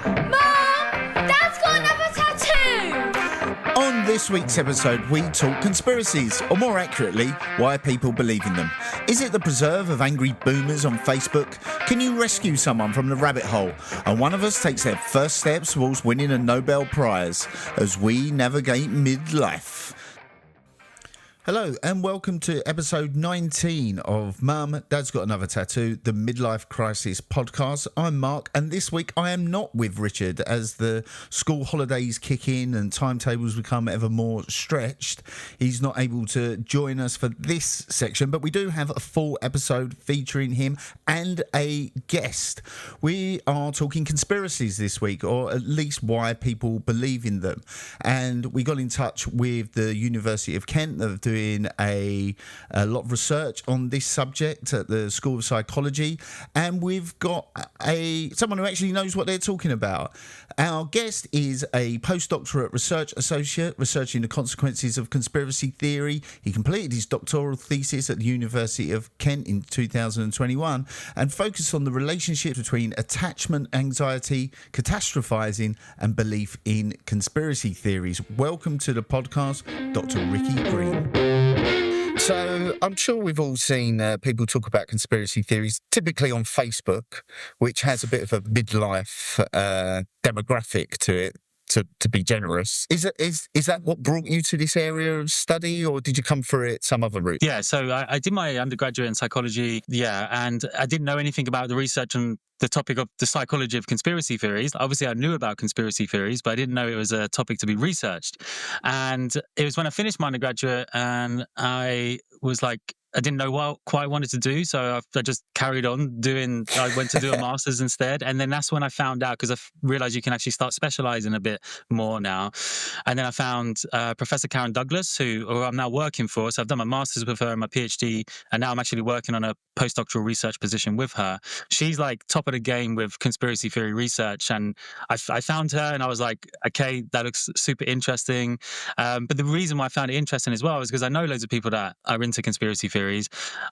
Mom! Dad's got another tattoo! On this week's episode, we talk conspiracies, or more accurately, why people believe in them. Is it the preserve of angry boomers on Facebook? Can you rescue someone from the rabbit hole? And one of us takes their first steps towards winning a Nobel Prize as we navigate midlife. Hello and welcome to episode 19 of Mum, Dad's Got Another Tattoo, the Midlife Crisis podcast. I'm Mark, and this week I am not with Richard as the school holidays kick in and timetables become ever more stretched. He's not able to join us for this section, but we do have a full episode featuring him and a guest. We are talking conspiracies this week, or at least why people believe in them. And we got in touch with the University of Kent. They're doing a lot of research on this subject at the School of Psychology, and we've got someone who actually knows what they're talking about. Our guest is a postdoctoral research associate researching the consequences of conspiracy theory. He completed his doctoral thesis at the University of Kent in 2021 and focused on the relationship between attachment anxiety, catastrophizing, and belief in conspiracy theories. Welcome to the podcast, Dr. Ricky Green. So I'm sure we've all seen people talk about conspiracy theories, typically on Facebook, which has a bit of a midlife demographic to it, to be generous. Is that what brought you to this area of study, or did you come through it some other route? Yeah, so I did my undergraduate in psychology, and I didn't know anything about the research and the topic of the psychology of conspiracy theories. Obviously, I knew about conspiracy theories, but I didn't know it was a topic to be researched. And it was when I finished my undergraduate and I was like, I didn't know what quite I wanted to do, so I just carried on doing. I went to do a master's instead, and then that's when I found out, because I realized you can actually start specializing a bit more now. And then I found Professor Karen Douglas, who I'm now working for. So I've done my master's with her and my PhD, and now I'm actually working on a postdoctoral research position with her. She's like top of the game with conspiracy theory research, and I found her, and I was like, okay, that looks super interesting. But the reason why I found it interesting as well is because I know loads of people that are into conspiracy theories.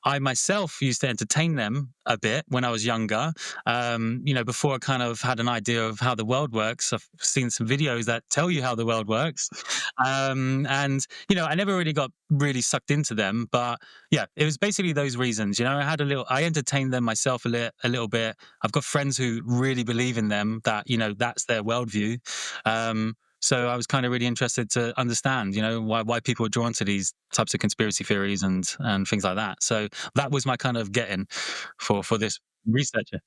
I myself used to entertain them a bit when I was younger. Before I kind of had an idea of how the world works. I've seen some videos that tell you how the world works. I never really got really sucked into them, but yeah, it was basically those reasons. I entertained them myself a little bit. I've got friends who really believe in them, that, that's their worldview. So I was kind of really interested to understand, why people are drawn to these types of conspiracy theories and things like that. So that was my kind of getting for this researcher.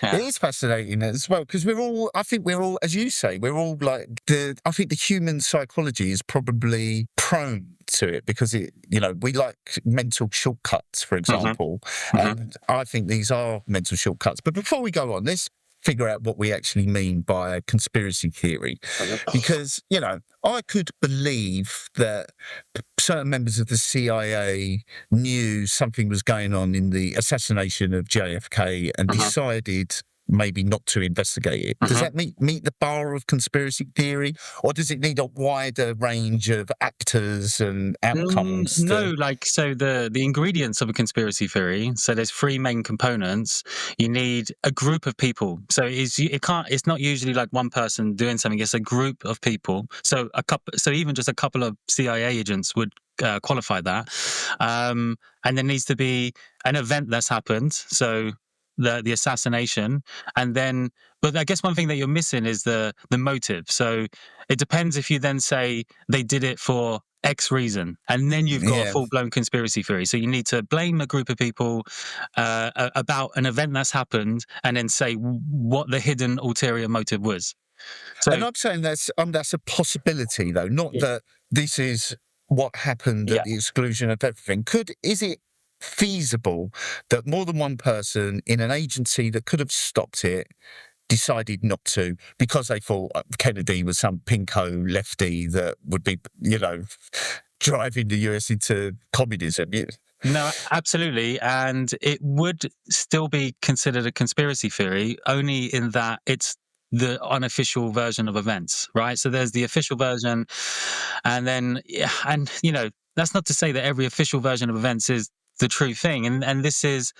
Yeah. It is fascinating as well, because I think we're all, as you say, we're all like I think the human psychology is probably prone to it because we like mental shortcuts, for example. Mm-hmm. And I think these are mental shortcuts. But before we go on, let's figure out what we actually mean by conspiracy theory. Because, I could believe that certain members of the CIA knew something was going on in the assassination of JFK and decided maybe not to investigate it. Does that meet the bar of conspiracy theory, or does it need a wider range of actors and outcomes? No, so the ingredients of a conspiracy theory. So there's three main components. You need a group of people. So it's not usually like one person doing something. It's a group of people. So even just a couple of CIA agents would qualify that. And there needs to be an event that's happened. So the assassination, and then, but I guess one thing that you're missing is the motive. So it depends if you then say they did it for X reason, and then you've got a full-blown conspiracy theory. So you need to blame a group of people about an event that's happened, and then say what the hidden ulterior motive was. So, and I'm saying that's a possibility, though, not that this is what happened at the exclusion of everything. Is it feasible that more than one person in an agency that could have stopped it decided not to because they thought Kennedy was some pinko lefty that would be, driving the US into communism? No, absolutely. And it would still be considered a conspiracy theory, only in that it's the unofficial version of events, right? So there's the official version, and then, that's not to say that every official version of events is the true thing. And this is,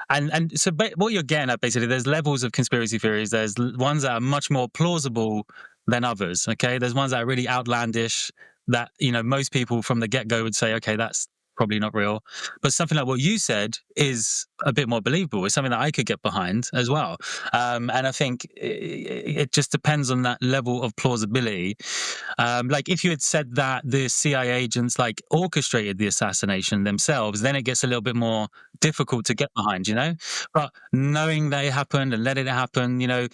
and so what you're getting at, basically, there's levels of conspiracy theories. There's ones that are much more plausible than others. Okay, there's ones that are really outlandish that, you know, most people from the get-go would say, okay, that's probably not real. But something like what you said is a bit more believable. It's something that I could get behind as well. And I think it just depends on that level of plausibility. Like if you had said that the CIA agents like orchestrated the assassination themselves, then it gets a little bit more difficult to get behind, you know. But knowing that it happened and letting it happen, you know,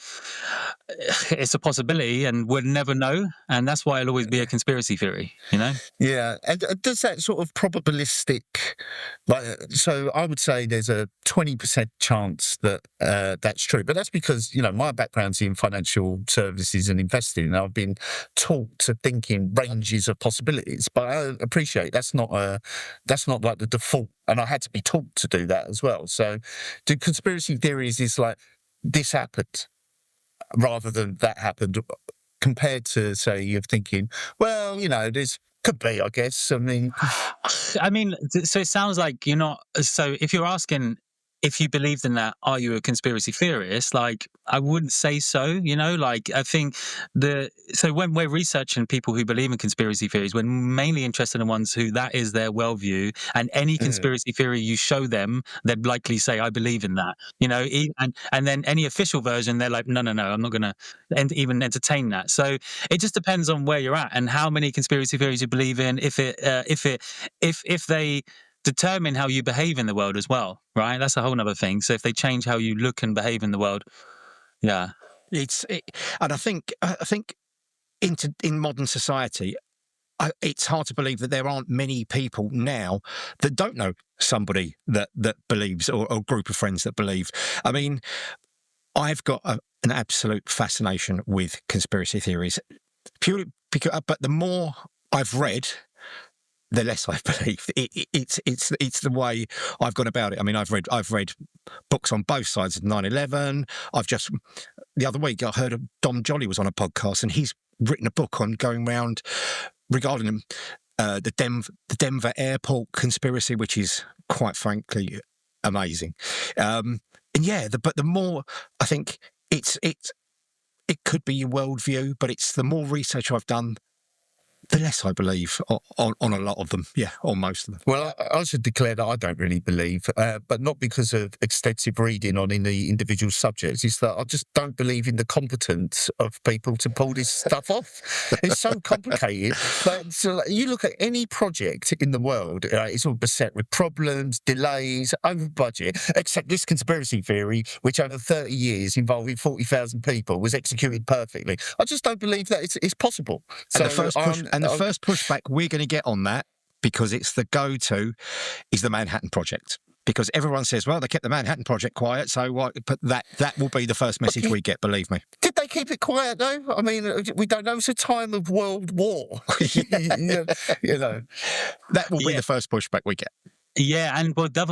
it's a possibility, and we'll never know. And that's why it'll always be a conspiracy theory, you know. Yeah, and does that sort of probabilistic, like, so I would say there's a 20% chance that that's true, but that's because, you know, my background's in financial services and investing, and I've been taught to think in ranges of possibilities. But I appreciate that's not like the default, and I had to be taught to do that as well. So, do conspiracy theories is like this happened rather than that happened, compared to, say, you're thinking, well, you know, there's could be, I guess. I mean, so it sounds like you're not. So if you're asking if you believed in that, are you a conspiracy theorist? Like, I wouldn't say so, you know, like I think so when we're researching people who believe in conspiracy theories, we're mainly interested in ones who that is their worldview, and any conspiracy theory you show them, they'd likely say, I believe in that, you know, and then any official version, they're like, no, I'm not going to even entertain that. So it just depends on where you're at and how many conspiracy theories you believe in, if they determine how you behave in the world as well, right? That's a whole other thing. So if they change how you look and behave in the world, yeah. And I think in modern society, it's hard to believe that there aren't many people now that don't know somebody that believes, or a group of friends that believe. I mean, I've got an absolute fascination with conspiracy theories, purely because, but the more I've read, the less I believe. It's the way I've gone about it. I mean, I've read books on both sides of 9/11. The other week I heard of Dom Jolly was on a podcast, and he's written a book on going around regarding the Denver airport conspiracy, which is quite frankly amazing. And yeah, but the more I think it could be your worldview, but it's the more research I've done, the less I believe on a lot of them, on most of them. Well, I should declare that I don't really believe, but not because of extensive reading on any individual subjects. It's that I just don't believe in the competence of people to pull this stuff off. It's so complicated. But so, you look at any project in the world, it's all beset with problems, delays, over budget, except this conspiracy theory, which over 30 years involving 40,000 people was executed perfectly. I just don't believe that it's possible. So the first pushback we're going to get on that, because it's the go-to, is the Manhattan Project. Because everyone says, well, they kept the Manhattan Project quiet, so what? But that will be the first message we get, believe me. Did they keep it quiet, though? I mean, we don't know. It's a time of world war. You know. That will be the first pushback we get. Yeah, and well, there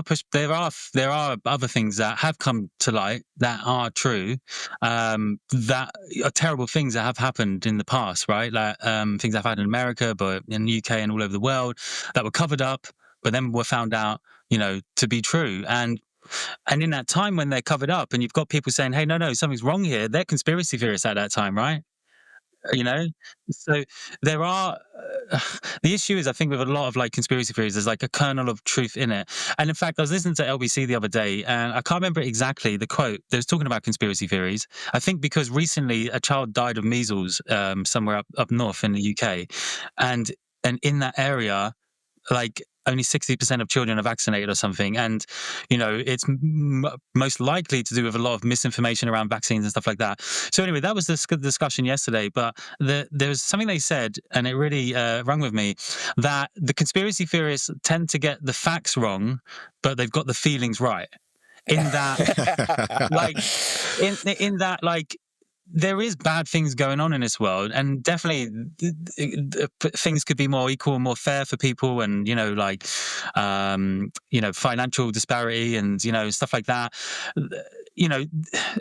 are other things that have come to light that are true, that are terrible things that have happened in the past, right? Like things that have happened in America, but in the UK and all over the world, that were covered up, but then were found out, you know, to be true. And in that time when they're covered up, and you've got people saying, "Hey, no, something's wrong here," they're conspiracy theorists at that time, right? You know, so there are the issue is, I think, with a lot of like conspiracy theories, there's like a kernel of truth in it. And in fact, I was listening to LBC the other day, and I can't remember exactly the quote. They was talking about conspiracy theories. I think because recently a child died of measles somewhere up north in the UK, and in that area, like only 60% of children are vaccinated or something. And, you know, it's most likely to do with a lot of misinformation around vaccines and stuff like that. So anyway, that was the discussion yesterday. But there was something they said, and it really rung with me, that the conspiracy theorists tend to get the facts wrong, but they've got the feelings right. In that, in that, there is bad things going on in this world, and definitely things could be more equal and more fair for people, and financial disparity and stuff like that. And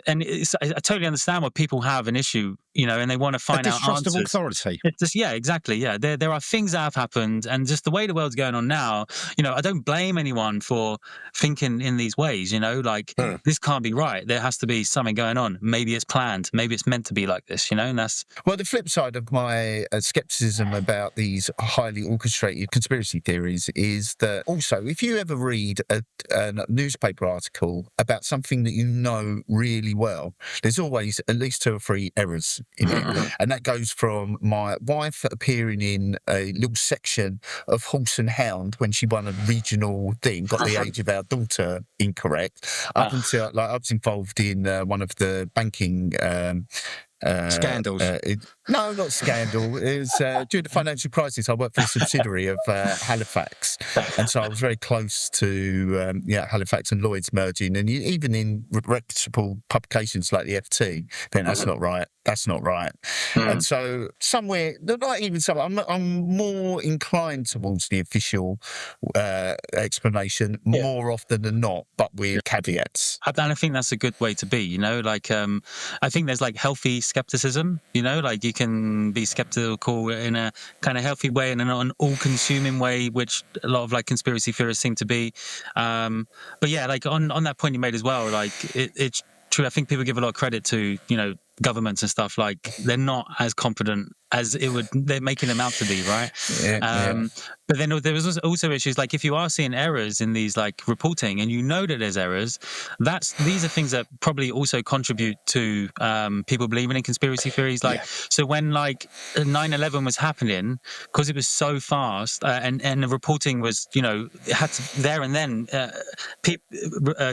I totally understand why people have an issue and they want to find out distrust of answers. authority. It's just, yeah, exactly. Yeah, there are things that have happened, and just the way the world's going on now, I don't blame anyone for thinking in these ways. This can't be right. There has to be something going on. Maybe it's planned. Maybe it's meant to be like this. And that's Well, the flip side of my skepticism about these highly orchestrated conspiracy theories is that also, if you ever read a newspaper article about something that you know really well, there's always at least 2 or 3 errors in it. And that goes from my wife appearing in a little section of Horse and Hound when she won a regional thing, got the age of our daughter incorrect, up until I was involved in one of the banking Scandals. No, not scandal. It was during the financial crisis. I worked for a subsidiary of Halifax, and so I was very close to Halifax and Lloyd's merging. And even in reputable publications like the FT, then that's not right. That's not right. And so somewhere, not even so, I'm more inclined towards the official explanation more often than not, but with caveats. And I think that's a good way to be. I think there's healthy skepticism. You can be skeptical in a kind of healthy way and not an all-consuming way, which a lot of conspiracy theorists seem to be. But yeah, on that point you made as well, it's true. I think people give a lot of credit to governments and stuff. They're not as confident as they're making them out to be, right? But then there was also issues if you are seeing errors in these reporting, and that there's errors, these are things that probably also contribute to people believing in conspiracy theories. So when 9/11 was happening, because it was so fast, and the reporting was it had to there and then.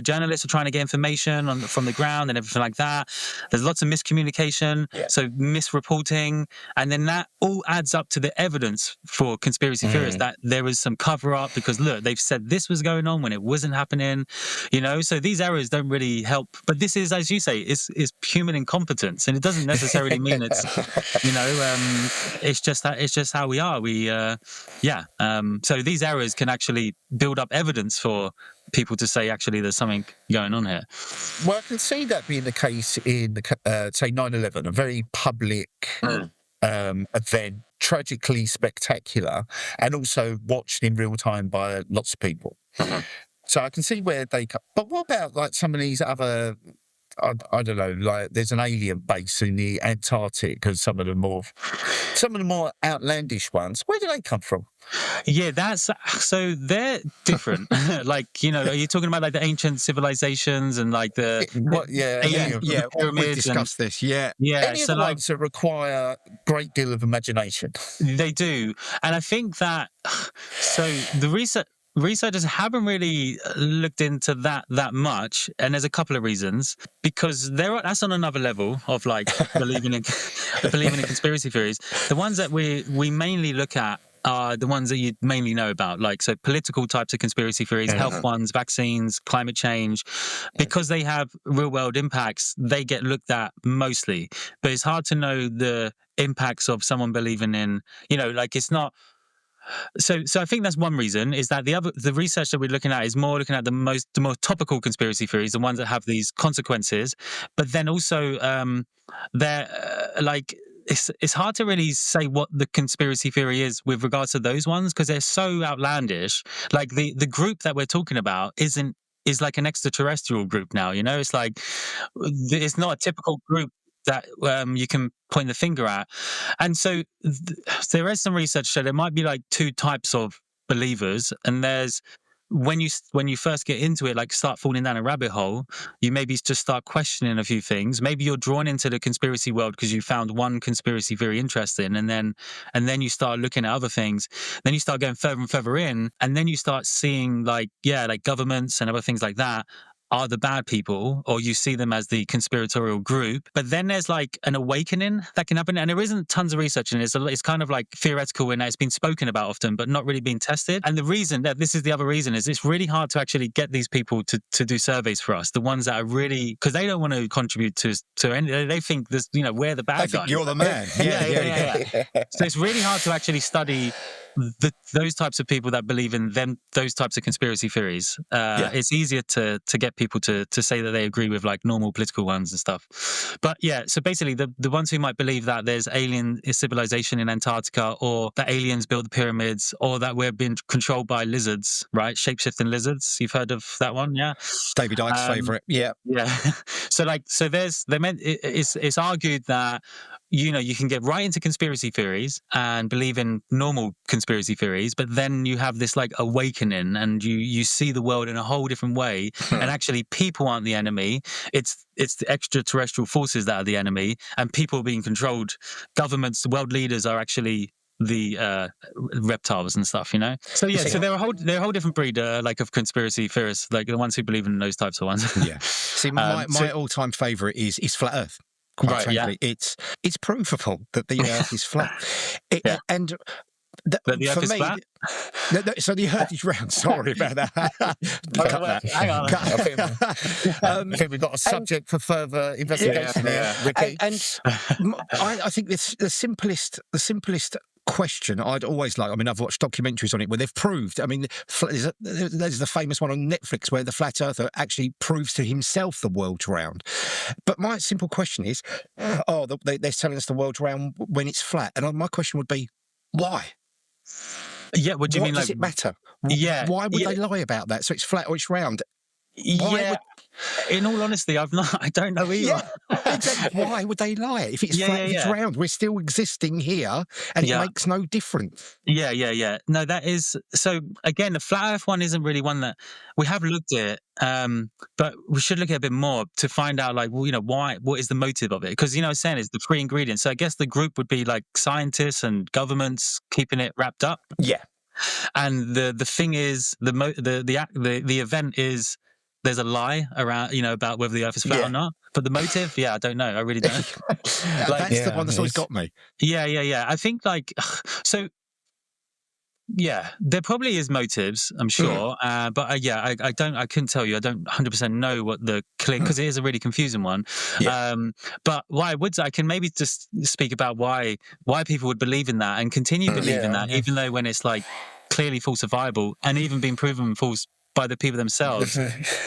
Journalists are trying to get information from the ground and everything like that. There's lots of miscommunication, so misreporting, and then that all adds up to the evidence for conspiracy theorists that there was some cover up because look, they've said this was going on when it wasn't happening, so these errors don't really help. But this is, as you say, is human incompetence, and it doesn't necessarily mean it's it's just how we are. So these errors can actually build up evidence for people to say actually there's something going on here. Well, I can see that being the case in say 9/11, a very public event, tragically spectacular, and also watched in real time by lots of people. So I can see where they come. But what about some of these other, I don't know, there's an alien base in the Antarctica, and some of the more outlandish ones. Where do they come from? Yeah, so they're different. Are you talking about the ancient civilizations and the pyramids? We discussed this. Yeah. Any of the ones that require a great deal of imagination. They do, and I think that the researchers haven't really looked into that much, and there's a couple of reasons. Because that's on another level of believing in conspiracy theories. The ones that we mainly look at are the ones that you mainly know about, so political types of conspiracy theories, health ones, vaccines, climate change. Because they have real world impacts, they get looked at mostly. But it's hard to know the impacts of someone believing in, it's not. So I think that's one reason, is that the research that we're looking at is more looking at the more topical conspiracy theories, the ones that have these consequences. But then also they're it's hard to really say what the conspiracy theory is with regards to those ones, because they're so outlandish. The group that we're talking about is an extraterrestrial group now. It's not a typical group that you can point the finger at. And so there is some research so there might be 2 types of believers, and there's when you first get into it, start falling down a rabbit hole, you maybe just start questioning a few things. Maybe you're drawn into the conspiracy world because you found one conspiracy very interesting, and then you start looking at other things. Then you start going further and further in, and then you start seeing governments and other things like that are the bad people, or you see them as the conspiratorial group. But then there's an awakening that can happen, and there isn't tons of research in it. It's kind of theoretical, and it's been spoken about often, but not really being tested. And the reason that this is the other reason is it's really hard to actually get these people to do surveys for us. The ones that are really, because they don't want to contribute to any, they think this, we're the bad guy. You're the man. Yeah. So it's really hard to actually study those types of people that believe in those types of conspiracy theories, it's easier to get people to say that they agree with like normal political ones and stuff. But yeah, so basically the ones who might believe that there's alien civilization in Antarctica, or that aliens built the pyramids, or that we're being controlled by lizards, right? Shapeshifting lizards. You've heard of that one? Yeah. David Icke's favourite. Yeah. It's argued that, you know, you can get right into conspiracy theories and believe in normal conspiracy theories, but then you have this like awakening and you see the world in a whole different way. And actually people aren't the enemy. It's the extraterrestrial forces that are the enemy, and people are being controlled. Governments, the world leaders are actually the reptiles and stuff, you know. So yeah, so they're a whole different breed, like of conspiracy theorists, like the ones who believe in those types of ones. Yeah. See, my all-time favourite is flat Earth. Quite frankly, it's provable that the Earth is flat, and that the Earth for is me, flat? No, so the Earth is round. Sorry about that. Hang on. I think we've got a subject for further investigation here, Ricky. And I think the simplest question I'd always like. I mean, I've watched documentaries on it where they've proved. I mean, there's the famous one on Netflix where the flat earther actually proves to himself the world's round. But my simple question is, they're telling us the world's round when it's flat, and my question would be, why? Yeah, what do you mean? Does it matter? Yeah, why would they lie about that? So it's flat or it's round? In all honesty, I don't know either. Exactly. Why would they lie? If it's flat, it's round. We're still existing here, and it makes no difference. Yeah. No, that is so. Again, the flat Earth one isn't really one that we have looked at, but we should look at it a bit more to find out, like, well, you know, what is the motive of it? Because, you know, saying it's the three ingredients. So I guess the group would be like scientists and governments keeping it wrapped up. Yeah. And the thing is, the event is, there's a lie around, you know, about whether the Earth is flat or not. But the motive, I don't know. I really don't. That's the one that's always got me. Yeah. I think like, so, yeah, there probably is motives, I'm sure. But I couldn't tell you. I don't 100% know what the because it is a really confusing one. Yeah. But why I can maybe just speak about why people would believe in that and continue believing that, even though when it's like clearly falsifiable and even been proven false by the people themselves.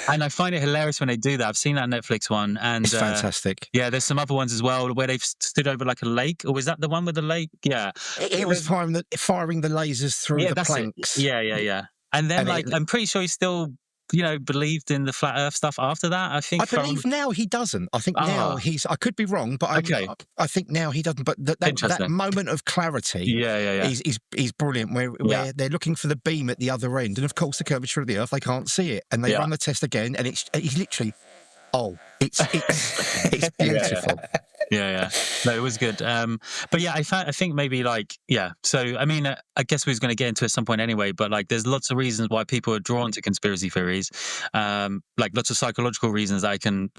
And I find it hilarious when they do that. I've seen that Netflix one, and it's fantastic. Yeah, there's some other ones as well where they've stood over like a lake. Or was that the one with the lake? Yeah, it was firing the lasers through the planks. Yeah. And then I'm pretty sure he's still, you know, believed in the flat Earth stuff after that. I believe now he doesn't. I think now I could be wrong, but I think now he doesn't. But that moment of clarity, is brilliant. Where they're looking for the beam at the other end, and of course the curvature of the Earth, they can't see it, and they run the test again, and he's literally, it's beautiful. Yeah. No, it was good. But yeah, I think maybe like, so, I mean, I guess we was going to get into it at some point anyway, but like there's lots of reasons why people are drawn to conspiracy theories, like lots of psychological reasons that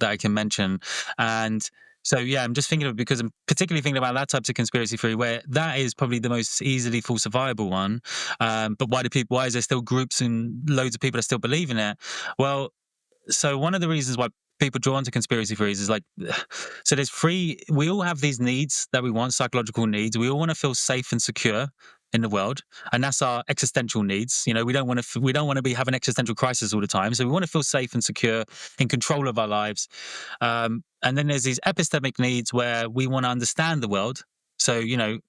I can mention. And so, yeah, I'm just thinking of it because I'm particularly thinking about that type of conspiracy theory where that is probably the most easily falsifiable one. But why is there still groups and loads of people that still believe in it? Well, so one of the reasons why people drawn to conspiracy theories is like, so we all have these needs that we want, psychological needs. We all want to feel safe and secure in the world, and that's our existential needs. You know, we don't want to be having existential crisis all the time. So we want to feel safe and secure, in control of our lives. And then there's these epistemic needs where we want to understand the world. So, you know,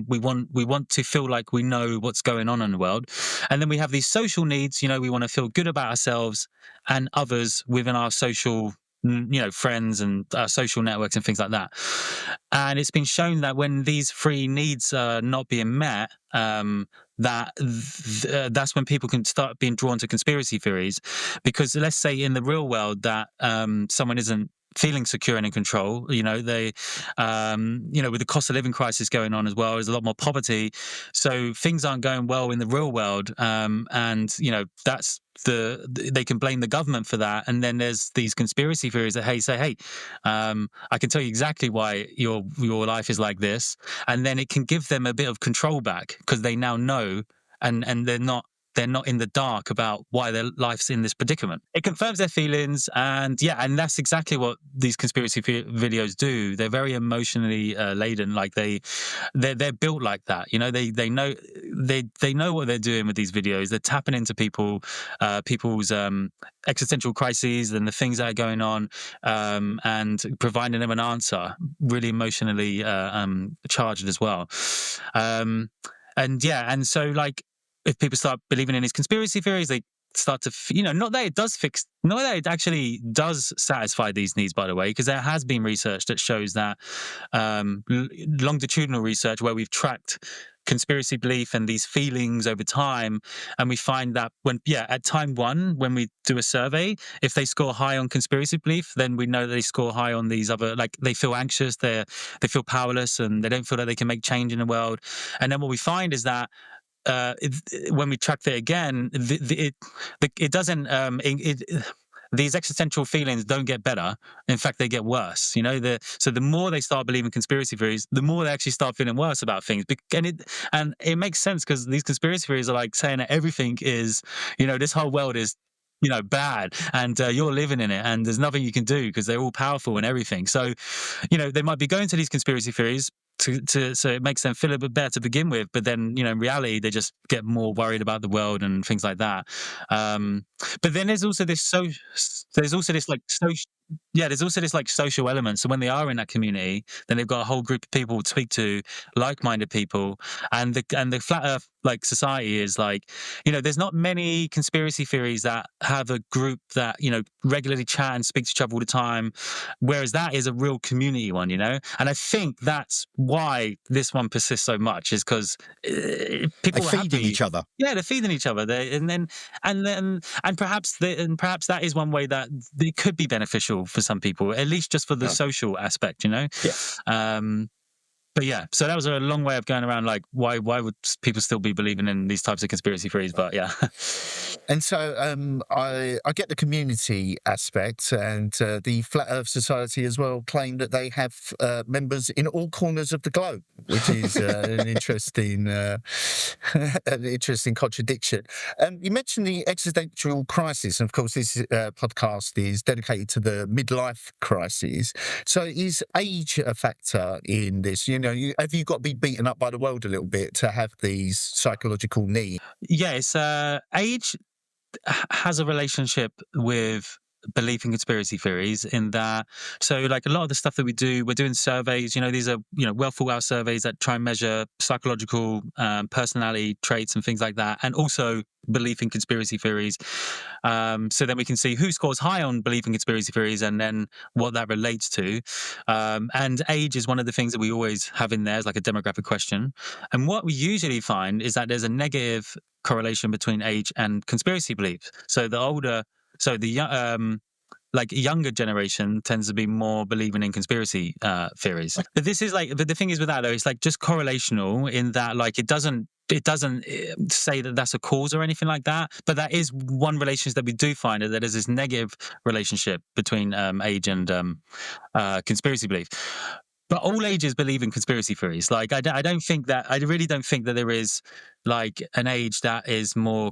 we want to feel like we know what's going on in the world. And then we have these social needs. You know, we want to feel good about ourselves and others within our social, you know, friends and social networks and things like that. And it's been shown that when these three needs are not being met, that's when people can start being drawn to conspiracy theories. Because let's say in the real world that someone isn't feeling secure and in control, you know, they, you know, with the cost of living crisis going on as well, there's a lot more poverty. So things aren't going well in the real world. And, you know, they can blame the government for that. And then there's these conspiracy theories that, hey, I can tell you exactly why your life is like this. And then it can give them a bit of control back because they now know, and they're not in the dark about why their life's in this predicament. It confirms their feelings, and that's exactly what these conspiracy videos do. They're very emotionally laden. Like they're built like that. You know, they know they know what they're doing with these videos. They're tapping into people's existential crises and the things that are going on, and providing them an answer, really emotionally charged as well. And so like, if people start believing in these conspiracy theories, they start to, not that it actually does satisfy these needs, by the way, because there has been research that shows that longitudinal research where we've tracked conspiracy belief and these feelings over time, and we find that at time one, when we do a survey, if they score high on conspiracy belief, then we know that they score high on these other, like they feel anxious, they feel powerless, and they don't feel that they can make change in the world. And then what we find is that when we track it again, it doesn't. These existential feelings don't get better. In fact, they get worse. So the more they start believing conspiracy theories, the more they actually start feeling worse about things. And it makes sense, because these conspiracy theories are like saying that everything is, this whole world is, bad, and you're living in it, and there's nothing you can do because they're all powerful and everything. So, they might be going to these conspiracy theories so it makes them feel a bit better to begin with, but then in reality they just get more worried about the world and things like that. But then there's also this social element. So when they are in that community, then they've got a whole group of people to speak to, like-minded people, and the flat earth society is like, there's not many conspiracy theories that have a group that regularly chat and speak to each other all the time, whereas that is a real community one. And I think that's why this one persists so much, is because people are feeding each other. Yeah, they're feeding each other. And perhaps that is one way that it could be beneficial for some people, at least just for the social aspect. Yeah. But yeah, so that was a long way of going around, like, why would people still be believing in these types of conspiracy theories? But yeah. And so I get the community aspect, and the Flat Earth Society as well claim that they have members in all corners of the globe, which is an interesting contradiction. You mentioned the existential crisis, and of course this podcast is dedicated to the midlife crisis. So is age a factor in this? Have you got to be beaten up by the world a little bit to have these psychological needs? Yes, age has a relationship with belief in conspiracy theories, in that, so like a lot of the stuff that we're doing surveys. These are well thought out surveys that try and measure psychological personality traits and things like that, and also belief in conspiracy theories. So then we can see who scores high on belief in conspiracy theories, and then what that relates to. And age is one of the things that we always have in there as like a demographic question. And what we usually find is that there's a negative correlation between age and conspiracy beliefs. So the younger generation tends to be more believing in conspiracy theories. But the thing is with that though, it's like just correlational, in that like it doesn't say that that's a cause or anything like that. But that is one relationship that we do find, that there's this negative relationship between age and conspiracy belief. But all ages believe in conspiracy theories. Like I really don't think that there is like an age that is more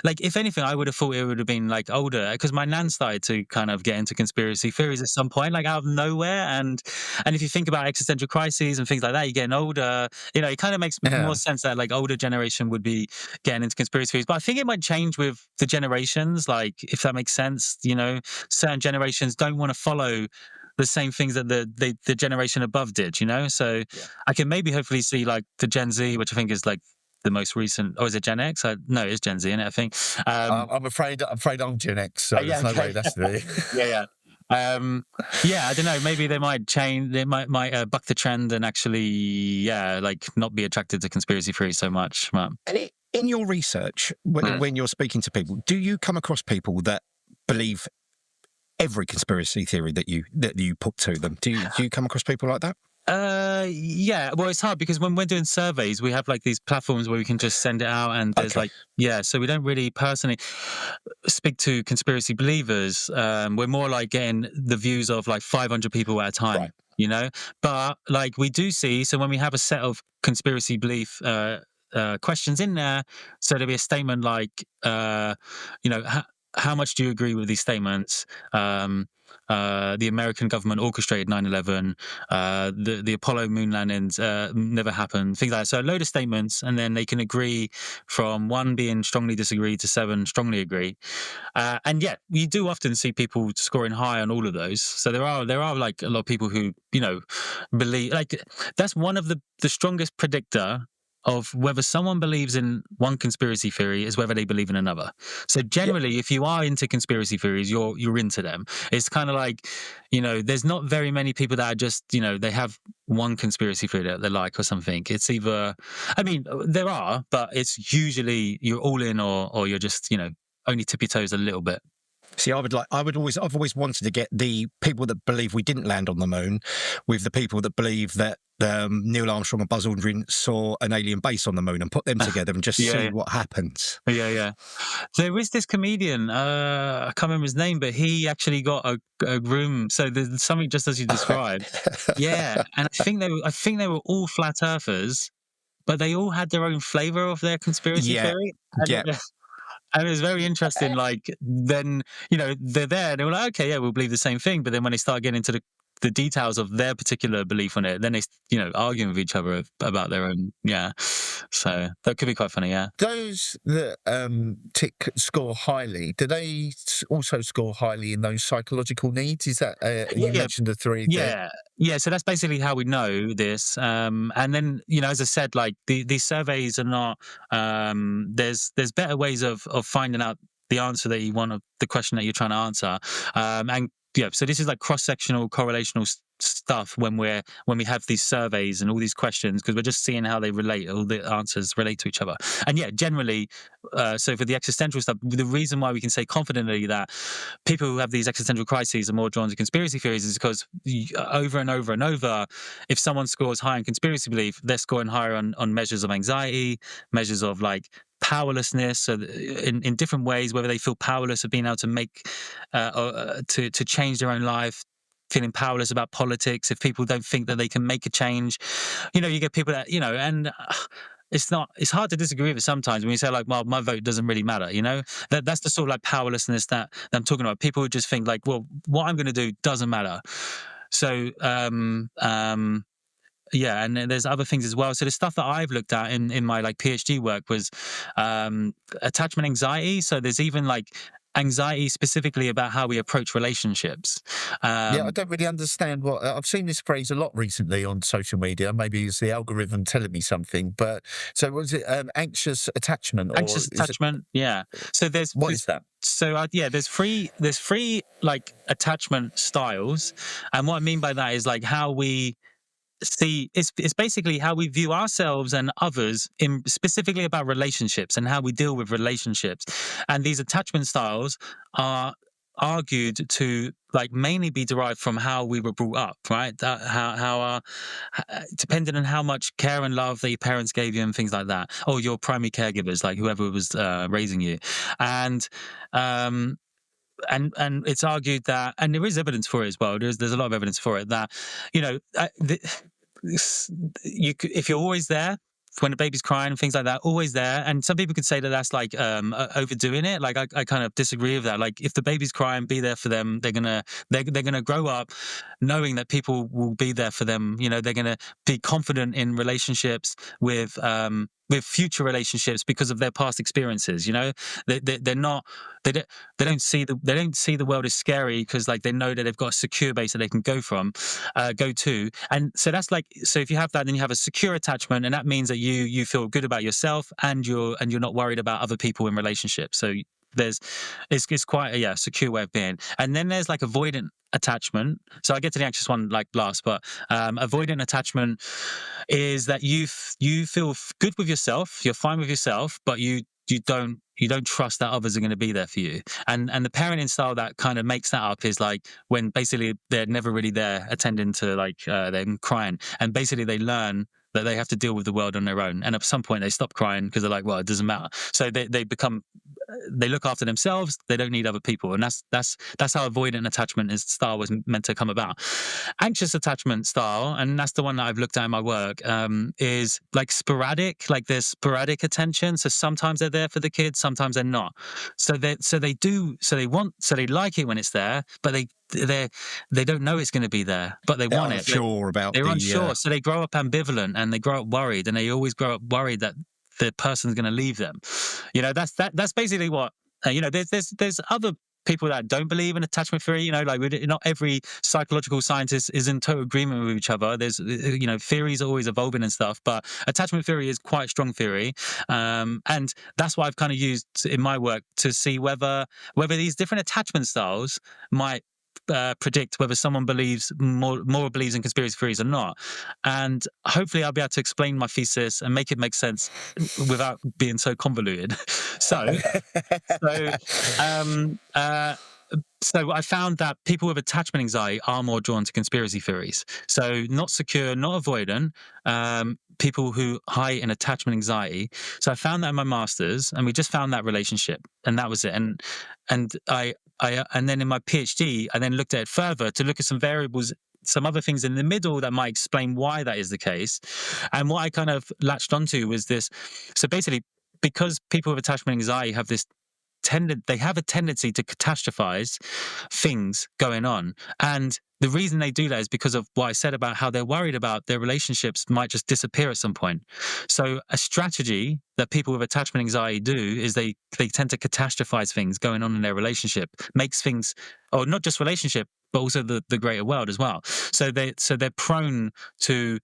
like, if anything, I would have thought it would have been like older, because my nan started to kind of get into conspiracy theories at some point, like out of nowhere. And if you think about existential crises and things like that, you're getting older, it kind of makes more sense that like older generation would be getting into conspiracy theories. But I think it might change with the generations, like, if that makes sense. Certain generations don't want to follow the same things that the generation above did, so I can maybe hopefully see like the Gen Z, which I think is like the most recent. Is it Gen X? No, it's Gen Z, isn't it, I think. I'm afraid I'm Gen X, so there's no way that's the... I don't know, maybe they might change, they might buck the trend and actually like not be attracted to conspiracy theories so much. And in your research, when you're speaking to people, do you come across people that believe every conspiracy theory that you put to them? Do you come across people like that? Yeah. Well, it's hard because when we're doing surveys, we have like these platforms where we can just send it out, and there's so we don't really personally speak to conspiracy believers. We're more like getting the views of like 500 people at a time, right. But like we do see, so when we have a set of conspiracy belief questions in there, so there'll be a statement like, how much do you agree with these statements? the American government orchestrated 9/11, the Apollo moon landings never happened, things like that. So a load of statements, and then they can agree from 1 being strongly disagree to 7 strongly agree. And yet we do often see people scoring high on all of those. So there are like a lot of people who, believe, like, that's one of the strongest predictor of whether someone believes in one conspiracy theory is whether they believe in another. So generally, if you are into conspiracy theories, you're into them. It's kind of like, there's not very many people that are just, they have one conspiracy theory that they like or something. It's either, I mean, there are, but it's usually you're all in or you're just, only tip your toes a little bit. See, I've always wanted to get the people that believe we didn't land on the moon with the people that believe that Neil Armstrong and Buzz Aldrin saw an alien base on the moon and put them together and just see what happens. Yeah. There is this comedian, I can't remember his name, but he actually got a room. So there's something just as you described. Yeah, and I think they were all flat earthers, but they all had their own flavor of their conspiracy theory. And it was very interesting. Like, then, they're there and they were like, okay, yeah, we'll believe the same thing. But then when they start getting into the details of their particular belief on it, then they, arguing with each other about their own. Yeah. So that could be quite funny. Yeah. Those that score highly, do they also score highly in those psychological needs? Is that, you mentioned the 3? Yeah. So that's basically how we know this. And then, as I said, like these surveys are not, there's better ways of finding out the answer that you want, of the question that you're trying to answer. And yeah, so this is like cross-sectional correlational stuff when we have these surveys and all these questions, because we're just seeing how they relate, all the answers relate to each other. And yeah, generally, so for the existential stuff, the reason why we can say confidently that people who have these existential crises are more drawn to conspiracy theories is because over and over and over, if someone scores high in conspiracy belief, they're scoring higher on measures of anxiety, measures of like powerlessness, so in different ways, whether they feel powerless of being able to make to change their own life, feeling powerless about politics, if people don't think that they can make a change. You get people that, and it's hard to disagree with it sometimes when you say like, well, my vote doesn't really matter, that's the sort of like powerlessness that I'm talking about. People who just think like, well, what I'm going to do doesn't matter. So yeah, and then there's other things as well. So the stuff that I've looked at in my like PhD work was attachment anxiety. So there's even like anxiety specifically about how we approach relationships. I don't really understand what I've seen this phrase a lot recently on social media. Maybe it's the algorithm telling me something. But so was it anxious attachment? Anxious attachment, yeah. So what is that? So there's three like attachment styles, and what I mean by that is like how we see, it's basically how we view ourselves and others, in specifically about relationships and how we deal with relationships. And these attachment styles are argued to like mainly be derived from how we were brought up, right? How depending on how much care and love that your parents gave you and things like that, or your primary caregivers, like whoever was raising you. And it's argued that, and there is evidence for it as well. There's a lot of evidence for it that, if you're always there when the baby's crying and things like that, always there. And some people could say that that's like overdoing it. Like I kind of disagree with that. Like if the baby's crying, be there for them. They're gonna grow up knowing that people will be there for them. They're gonna be confident in relationships with future relationships because of their past experiences. They're not. They don't see the world as scary because like they know that they've got a secure base that they can go to. And so that's like, so if you have that, then you have a secure attachment, and that means that you feel good about yourself and you're not worried about other people in relationships. So it's quite a secure way of being. And then there's like avoidant attachment. So I get to the anxious one like last, but avoidant attachment is that you feel good with yourself, you're fine with yourself, but you don't trust that others are going to be there for you. And the parenting style that kind of makes that up is like when basically they're never really there attending to like them crying, and basically they learn that they have to deal with the world on their own, and at some point they stop crying because they're like, well, it doesn't matter. So they look after themselves, they don't need other people. And that's how avoidant attachment style was meant to come about. Anxious attachment style, and that's the one that I've looked at in my work, is like sporadic, like there's sporadic attention. So sometimes they're there for the kids, sometimes they're not. So they like it when it's there, but they don't know it's going to be there, but they want it. Unsure about They're unsure, so they grow up ambivalent and they grow up worried, and they always grow up worried that the person's going to leave them. That's basically what there's other people that don't believe in attachment theory. Like not every psychological scientist is in total agreement with each other. There's theories are always evolving and stuff, but attachment theory is quite strong theory, and that's what I've kind of used in my work to see whether these different attachment styles might predict whether someone believes more believes in conspiracy theories or not. And hopefully I'll be able to explain my thesis and make it make sense without being so convoluted. So I found that people with attachment anxiety are more drawn to conspiracy theories. So not secure, not avoidant, people who high in attachment anxiety. So I found that in my master's, and we just found that relationship, and that was it. And then in my PhD, I then looked at it further to look at some variables, some other things in the middle that might explain why that is the case. And what I kind of latched onto was this. So basically, because people with attachment anxiety have this they have a tendency to catastrophize things going on. And the reason they do that is because of what I said about how they're worried about their relationships might just disappear at some point. So a strategy that people with attachment anxiety do is they tend to catastrophize things going on in their relationship, makes things, or not just relationship, but also the greater world as well. So they're prone to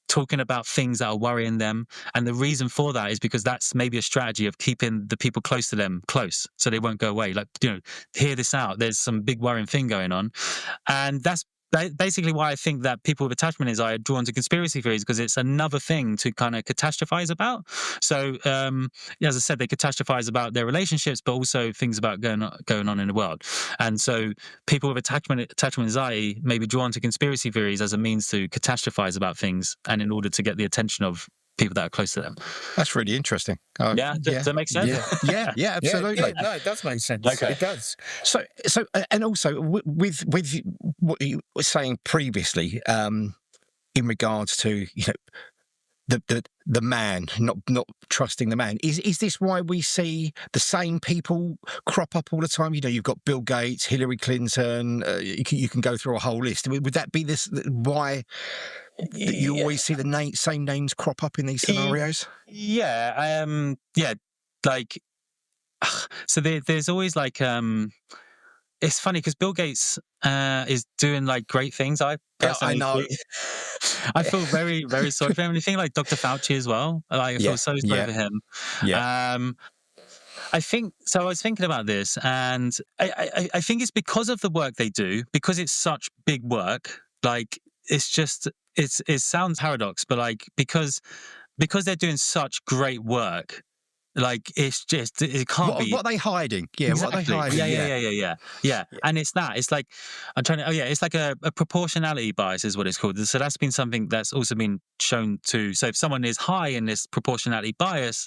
talking about things that are worrying them. And the reason for that is because that's maybe a strategy of keeping the people close to them close so they won't go away. Like, hear this out. There's some big worrying thing going on. And that's basically why I think that people with attachment anxiety are drawn to conspiracy theories, because it's another thing to kind of catastrophize about. So, as I said, they catastrophize about their relationships, but also things about going on in the world. And so people with attachment anxiety may be drawn to conspiracy theories as a means to catastrophize about things, and in order to get the attention of people that are close to them. That's really interesting. Does that make sense? Yeah, absolutely. No, it does make sense. Okay. It does. So, and also with what you were saying previously, in regards to the man, not trusting the man, is this why we see the same people crop up all the time? You've got Bill Gates, Hillary Clinton. You can go through a whole list. Would that be this why? That you always see the same names crop up in these scenarios? Like, so there's always like, it's funny because Bill Gates is doing like great things. I personally, I know. I feel very, very sorry for him. And you think like Dr. Fauci as well. Like, I feel so sorry for him. Yeah. I think so. I was thinking about this, and I think it's because of the work they do, because it's such big work. Like, it's just. It sounds paradox, but like because they're doing such great work, like it can't be. What are they hiding? Yeah, exactly. What are they hiding? Yeah. And it's like I'm trying to. It's like a proportionality bias is what it's called. So that's been something that's also been shown to. So if someone is high in this proportionality bias,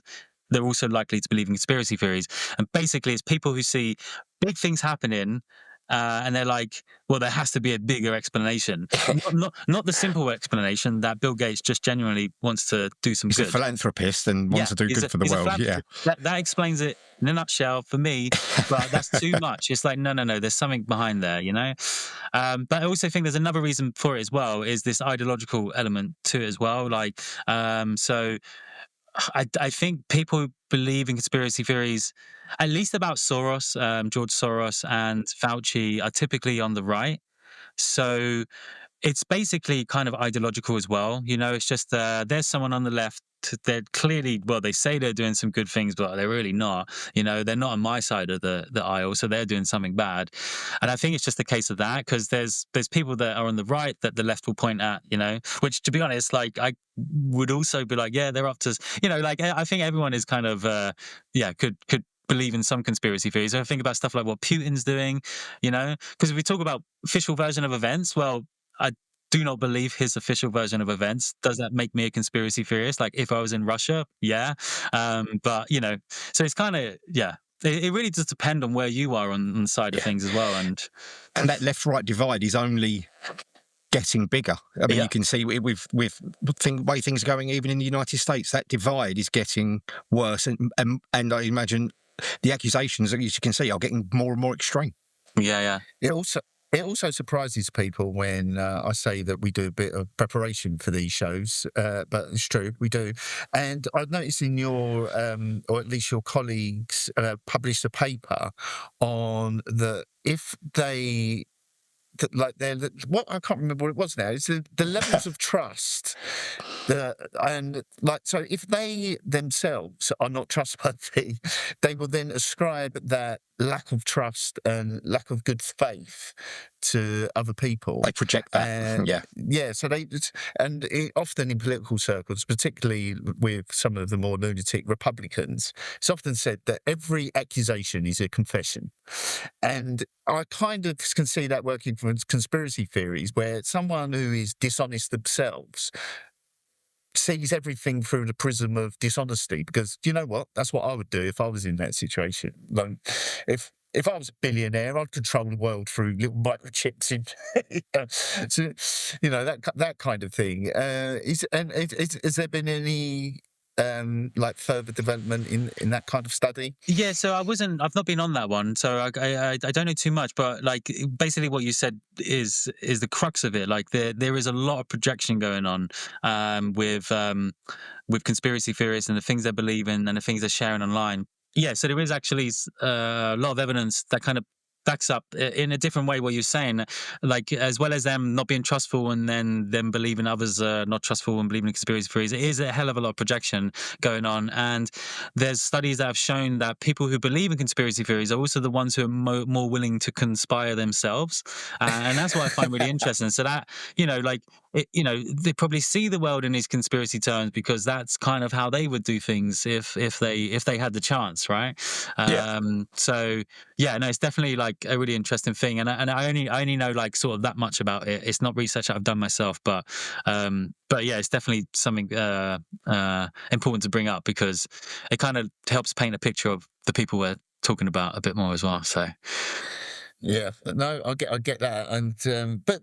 they're also likely to believe in conspiracy theories. And basically, it's people who see big things happening. And they're like, well, there has to be a bigger explanation, not the simple explanation that Bill Gates just genuinely wants to do some good. He's a philanthropist and wants to do good for the world. Yeah, that explains it in a nutshell for me. But that's too much. It's like no. There's something behind there, But I also think there's another reason for it as well. Is this ideological element to it as well? Like, so. I think people who believe in conspiracy theories, at least about Soros, George Soros and Fauci, are typically on the right. So it's basically kind of ideological as well. It's just there's someone on the left. They're clearly, they say they're doing some good things, but they're really not. They're not on my side of the aisle, so they're doing something bad. And I think it's just a case of that, because there's people that are on the right that the left will point at, which, to be honest, like I would also be like, yeah, they're up to, like I think everyone is kind of, could believe in some conspiracy theories. I think about stuff like what Putin's doing, because if we talk about official version of events, well, I do not believe his official version of events. Does that make me a conspiracy theorist? Like if I was in Russia, yeah. But, so it's kind of, it really does depend on where you are on the side of things as well. And that left-right divide is only getting bigger. I mean, you can see with way things are going even in the United States, that divide is getting worse. And I imagine the accusations, as you can see, are getting more and more extreme. Yeah. It also It also surprises people when I say that we do a bit of preparation for these shows, but it's true, we do. And I've noticed in your, or at least your colleagues, published a paper on the if they like what I can't remember what it was now. It's the levels of trust. And like so, if they themselves are not trustworthy, they will then ascribe that lack of trust and lack of good faith to other people. They project that. And yeah, so often in political circles, particularly with some of the more lunatic Republicans, it's often said that every accusation is a confession. And I kind of can see that working for conspiracy theories, where someone who is dishonest themselves sees everything through the prism of dishonesty, because you know what? That's what I would do if I was in that situation. Like, if I was a billionaire, I'd control the world through little microchips in, so, that kind of thing. Has there been any like further development in that kind of study? Yeah, so I've not been on that one, so I don't know too much, but like basically what you said is the crux of it. Like there is a lot of projection going on with conspiracy theorists and the things they believe in and the things they're sharing online. Yeah, so there is actually a lot of evidence that kind of backs up in a different way what you're saying, like as well as them not being trustful and then them believing others are not trustful and believing in conspiracy theories. It is a hell of a lot of projection going on, and there's studies that have shown that people who believe in conspiracy theories are also the ones who are more willing to conspire themselves, and that's what I find really interesting. So that they probably see the world in these conspiracy terms because that's kind of how they would do things if they had the chance, right? So yeah, no, it's definitely like a really interesting thing, and I only know like sort of that much about it. It's not research that I've done myself, but yeah, it's definitely something important to bring up because it kind of helps paint a picture of the people we're talking about a bit more as well. So yeah, no, I get that, and but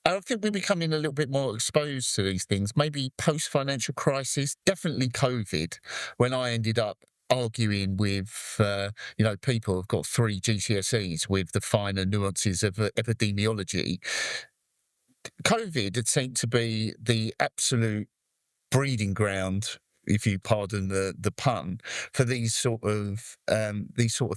I think we're becoming a little bit more exposed to these things. Maybe post-financial crisis, definitely COVID, when I ended up arguing with, people who've got 3 GCSEs with the finer nuances of epidemiology. COVID had seemed to be the absolute breeding ground, if you pardon the pun, for these sort of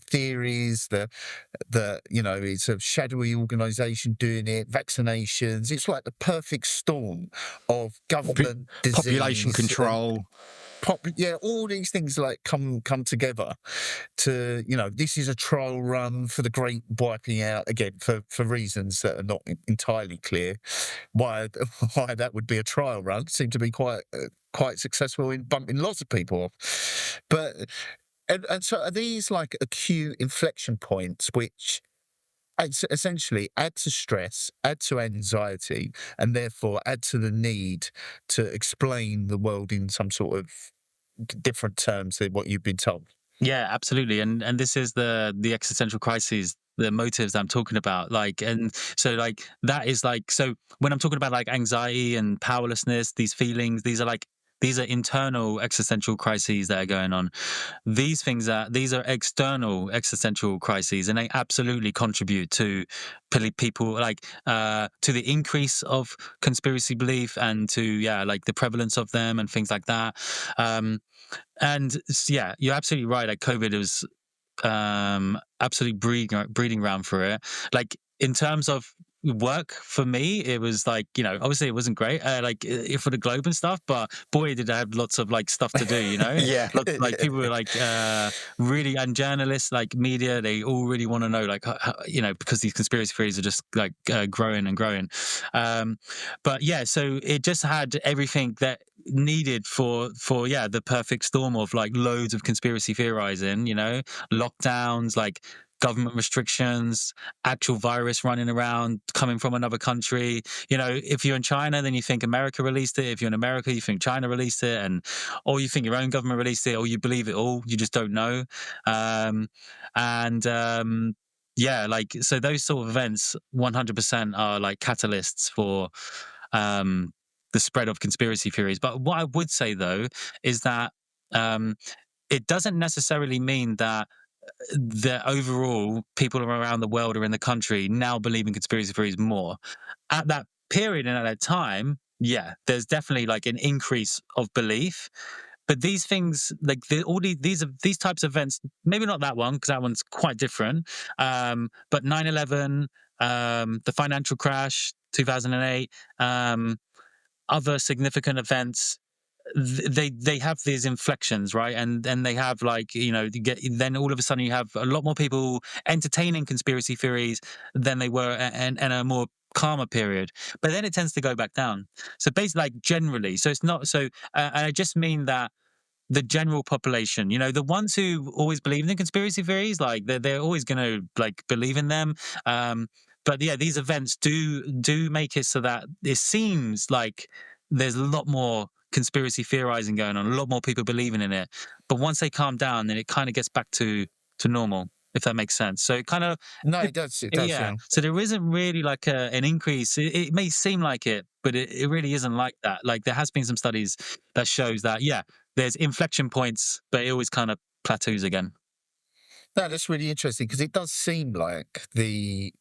theories. It's a shadowy organisation doing it. Vaccinations. It's like the perfect storm of government, disease, population control. All these things like come together to, this is a trial run for the great wiping out, again, for reasons that are not entirely clear why that would be a trial run. Seemed to be quite successful in bumping lots of people off. But and so are these like acute inflection points which essentially add to stress, add to anxiety, and therefore add to the need to explain the world in some sort of different terms than what you've been told? yeah, absolutely, and this is the existential crises, the motives I'm talking about. Like, and so like that is like, so when I'm talking about like anxiety and powerlessness, these feelings, these are internal existential crises that are going on. These are external existential crises, and they absolutely contribute to people like to the increase of conspiracy belief and to like the prevalence of them and things like that. And yeah, you're absolutely right. Like COVID was absolute breeding ground for it. Like in terms of work for me, it was like, obviously it wasn't great for the globe and stuff, but boy did I have lots of like stuff to do. Yeah. Like people were like really, and journalists, like media, they all really want to know like how, because these conspiracy theories are just like growing and growing. But yeah, so it just had everything that needed for the perfect storm of like loads of conspiracy theorizing, lockdowns, like government restrictions, actual virus running around, coming from another country. If you're in China, then you think America released it. If you're in America, you think China released it, or you think your own government released it, or you believe it all. You just don't know. So those sort of events 100% are like catalysts for the spread of conspiracy theories. But what I would say though is that it doesn't necessarily mean that that overall people around the world or in the country now believe in conspiracy theories more. At that period and at that time, yeah, there's definitely like an increase of belief. But these things, like all these types of events, maybe not that one because that one's quite different. But 9/11, the financial crash, 2008, other significant events, they have these inflections, right? And then they have like, you know, you get, then all of a sudden you have a lot more people entertaining conspiracy theories than they were and a more calmer period, but then it tends to go back down. So basically, like generally, so it's not so and I just mean that the general population, you know, the ones who always believe in conspiracy theories, like they're always going to like believe in them. But yeah, these events do make it so that it seems like there's a lot more conspiracy theorizing going on, a lot more people believing in it. But once they calm down, then it kind of gets back to normal, if that makes sense. So it kind of No, it does. It does. Yeah. So there isn't really like an increase. It may seem like it, but it really isn't like that. Like there has been some studies that shows that there's inflection points, but it always kind of plateaus again. No, that's really interesting because it does seem like the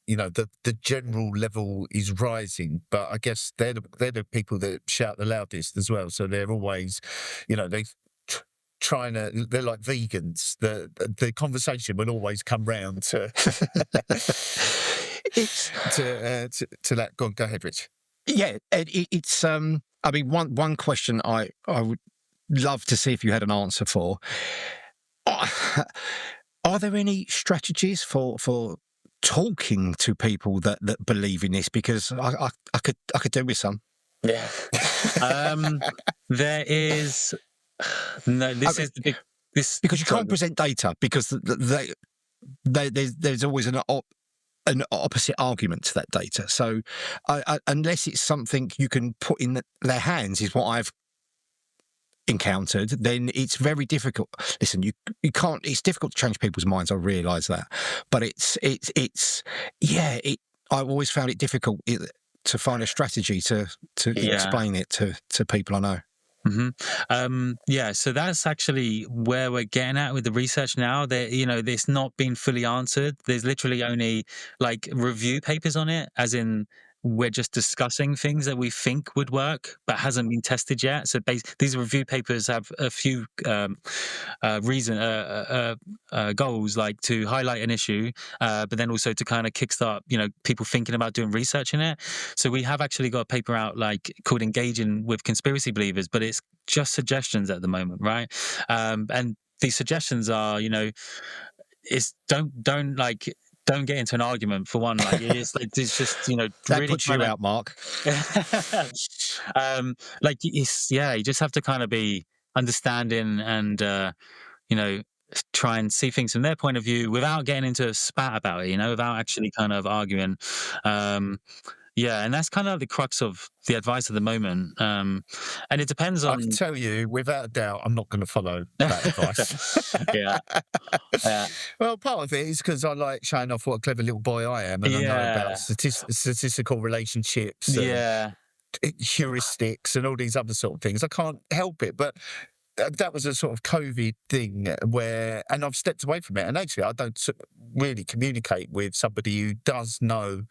general level is rising, but I guess they're the people that shout the loudest as well. So they're always, they're like vegans. The conversation will always come round to to that. Go ahead, Rich. Yeah, it's I mean, one question I would love to see if you had an answer for. Are there any strategies for talking to people that believe in this? Because I could do with some. Yeah. There is no. This is the big. This because you can't present data because there's always an opposite argument to that data. So unless it's something you can put in their hands, is what I've encountered, then it's very difficult. Listen, you can't. It's difficult to change people's minds. I realise that, but I've always found it difficult to find a strategy to explain it to people I know. Mm-hmm. So that's actually where we're getting at with the research now. That it's not been fully answered. There's literally only like review papers on it, as in we're just discussing things that we think would work, but hasn't been tested yet. So these review papers have a few goals, like to highlight an issue, but then also to kind of kickstart, people thinking about doing research in it. So we have actually got a paper out like called "Engaging with Conspiracy Believers," but it's just suggestions at the moment, right? And these suggestions are, it's don't get into an argument for one. Like it's just that really puts you out, Mark. You just have to kind of be understanding and try and see things from their point of view without getting into a spat about it. Without actually kind of arguing. And that's kind of the crux of the advice at the moment. And it depends on. I can tell you, without a doubt, I'm not going to follow that advice. Yeah. Well, part of it is because I like showing off what a clever little boy I am, and I know about statistical relationships, heuristics, and all these other sort of things. I can't help it, but that was a sort of COVID thing and I've stepped away from it. And actually, I don't really communicate with somebody who does know.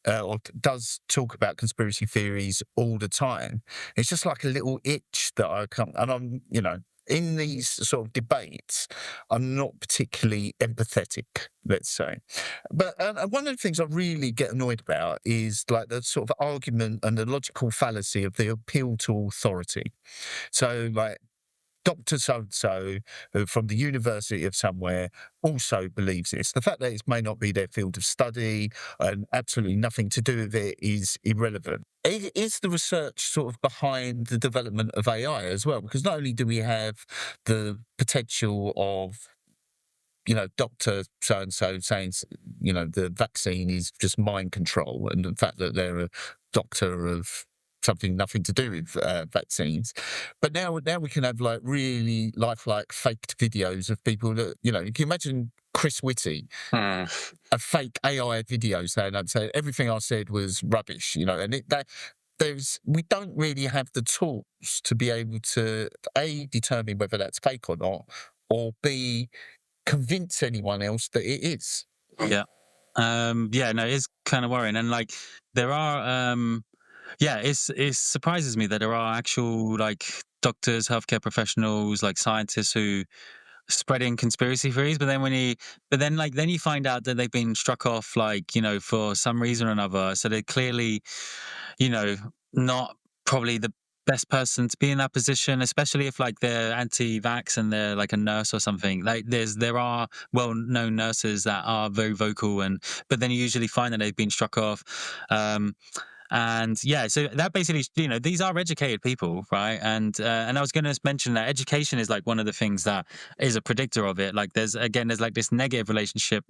Or does talk about conspiracy theories all the time. It's just like a little itch that I can't, and I'm, in these sort of debates, I'm not particularly empathetic, let's say. But one of the things I really get annoyed about is like the sort of argument and the logical fallacy of the appeal to authority. So like, Dr. So-and-so from the university of somewhere also believes this. The fact that it may not be their field of study and absolutely nothing to do with it is irrelevant. Is the research sort of behind the development of AI as well? Because not only do we have the potential of Dr. So-and-so saying, the vaccine is just mind control, and the fact that they're a doctor of nothing to do with vaccines, but now we can have like really lifelike faked videos of people that you can imagine Chris Whitty, a fake AI video saying I'd say everything I said was rubbish, and we don't really have the tools to be able to A, determine whether that's fake or not, or B, convince anyone else that it is. Yeah. No, it's kind of worrying. And like, there are, it surprises me that there are actual like doctors, healthcare professionals, like scientists who spreading conspiracy theories. But then you find out that they've been struck off, like, for some reason or another. So they're clearly, not probably the best person to be in that position, especially if like they're anti-vax and they're like a nurse or something. Like there are well-known nurses that are very vocal, but then you usually find that they've been struck off. So that basically, these are educated people, right? And I was going to mention that education is like one of the things that is a predictor of it. Like there's like this negative relationship.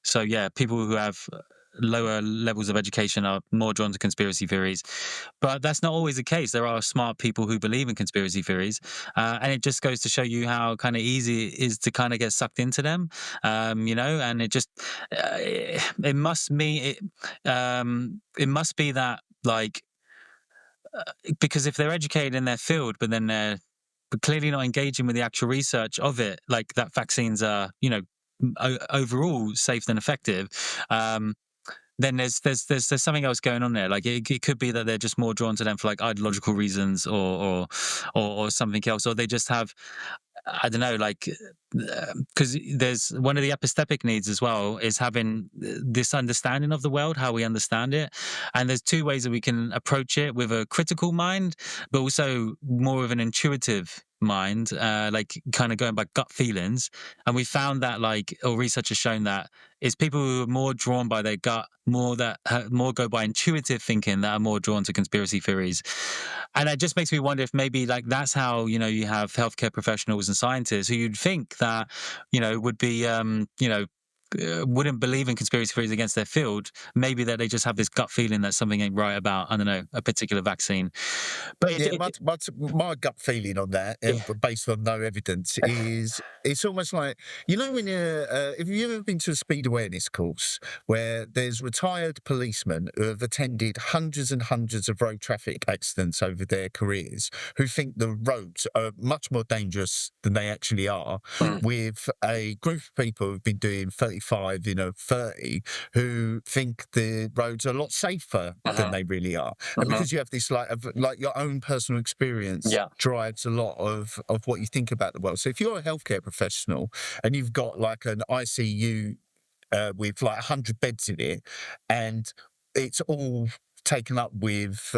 So yeah, people who have lower levels of education are more drawn to conspiracy theories, but that's not always the case. There are smart people who believe in conspiracy theories, and it just goes to show you how kind of easy it is to kind of get sucked into them, and it just it must be that, like, because if they're educated in their field but then they're clearly not engaging with the actual research of it, like that vaccines are overall safe and effective, then there's something else going on there. Like it could be that they're just more drawn to them for like ideological reasons or something else, or they just have, I don't know, like, because there's one of the epistemic needs as well is having this understanding of the world, how we understand it. And there's two ways that we can approach it: with a critical mind, but also more of an intuitive mind, like kind of going by gut feelings. And we found that, or research has shown that it's people who are more drawn by their gut, more go by intuitive thinking, that are more drawn to conspiracy theories. And it just makes me wonder if maybe like that's how, you have healthcare professionals and scientists who you'd think that, would be, wouldn't believe in conspiracy theories against their field. Maybe that they just have this gut feeling that something ain't right about, I don't know, a particular vaccine. But my gut feeling on that, based on no evidence, is it's almost like, when if you've ever been to a speed awareness course where there's retired policemen who have attended hundreds and hundreds of road traffic accidents over their careers, who think the roads are much more dangerous than they actually are, with a group of people who've been doing 35, 30, who think the roads are a lot safer than they really are. And because you have this like your own personal experience drives a lot of what you think about the world. So if you're a healthcare professional and you've got like an ICU with like 100 beds in it, and it's all taken up with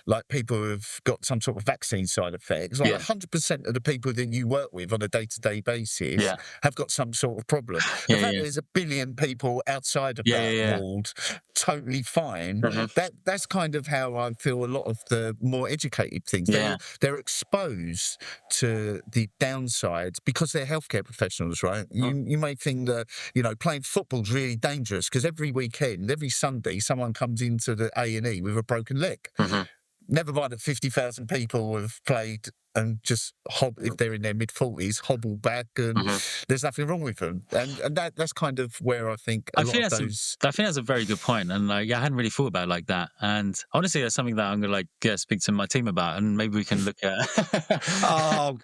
like people who've got some sort of vaccine side effects, like 100% of the people that you work with on a day-to-day basis have got some sort of problem. The fact that there's a billion people outside of that ward totally fine, that's kind of how I feel a lot of the more educated things. They're exposed to the downsides because they're healthcare professionals, right? You may think that, playing football's really dangerous because every weekend, every Sunday, someone comes into the A&E with a broken leg. Never mind that 50,000 people have played and just if they're in their mid-40s, hobble back, and there's nothing wrong with them. And that's kind of where I think I think that's a very good point. And I hadn't really thought about it like that. And honestly, that's something that I'm going to speak to my team about, and maybe we can look at. I